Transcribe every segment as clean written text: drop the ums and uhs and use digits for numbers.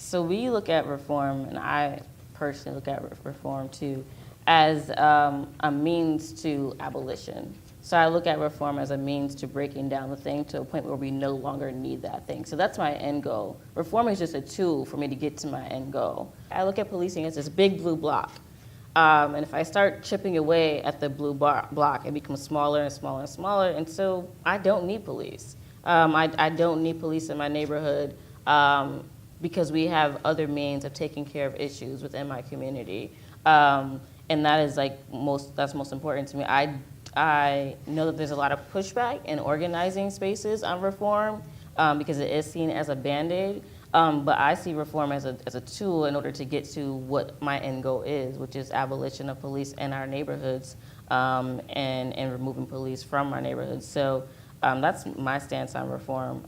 So we look at reform, and I personally look at reform too, as a means to abolition. So I look at reform as a means to breaking down the thing to a point where we no longer need that thing. So that's my end goal. Reform is just a tool for me to get to my end goal. I look at policing as this big blue block. And if I start chipping away at the blue block, it becomes smaller and smaller and smaller. And so I don't need police. I don't need police in my neighborhood because we have other means of taking care of issues within my community. And that is that's most important to me. I know that there's a lot of pushback in organizing spaces on reform because it is seen as a Band-Aid. But I see reform as a tool in order to get to what my end goal is, which is abolition of police in our neighborhoods and removing police from our neighborhoods. So that's my stance on reform.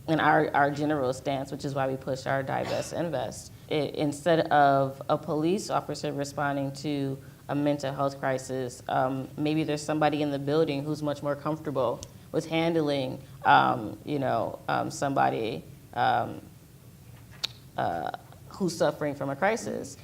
And our general stance, which is why we push our divest, invest. Instead of a police officer responding to a mental health crisis, maybe there's somebody in the building who's much more comfortable with handling, somebody who's suffering from a crisis.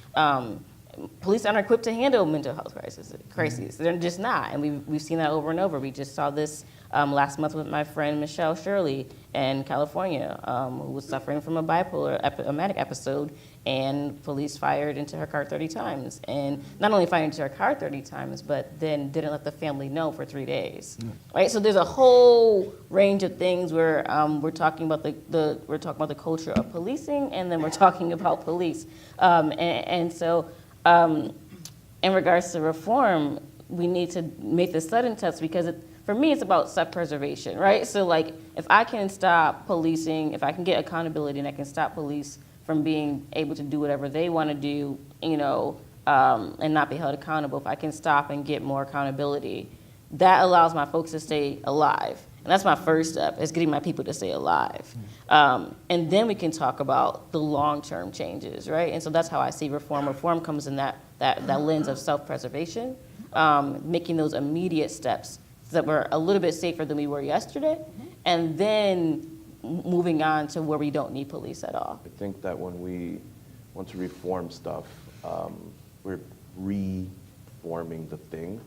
Police aren't equipped to handle mental health crises. They're just not, and we've seen that over and over. We just saw this last month with my friend Michelle Shirley in California, who was suffering from a manic episode, and police fired into her car 30 times. And not only fired into her car 30 times, but then didn't let the family know for 3 days. Right? So there's a whole range of things where we're talking about the culture of policing, and then we're talking about police. So in regards to reform, we need to make the sudden test because for me, it's about self-preservation, right? So if I can stop policing, if I can get accountability and I can stop police from being able to do whatever they want to do, and not be held accountable, if I can stop and get more accountability, that allows my folks to stay alive. And that's my first step, is getting my people to stay alive. And then we can talk about the long-term changes, right? And so that's how I see reform. Reform comes in that lens of self-preservation, making those immediate steps so that we're a little bit safer than we were yesterday, and then moving on to where we don't need police at all. I think that when we want to reform stuff, we're reforming the thing.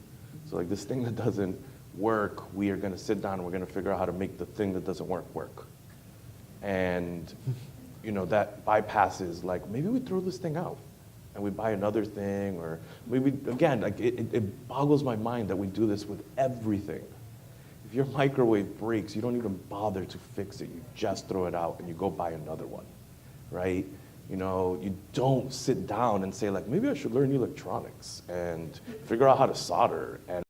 So this thing that doesn't work, we are going to sit down and we're going to figure out how to make the thing that doesn't work. And that bypasses maybe we throw this thing out and we buy another thing, or maybe again it boggles my mind that we do this with everything. If your microwave breaks, you don't even bother to fix it. You just throw it out and you go buy another one, right? You don't sit down and say maybe I should learn electronics and figure out how to solder and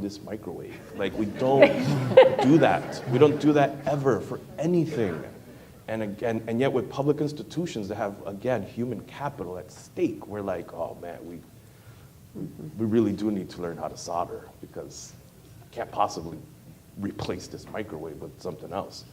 this microwave. We don't do that. We don't do that ever for anything. And yet with public institutions that have, again, human capital at stake, we're oh man, we really do need to learn how to solder because I can't possibly replace this microwave with something else.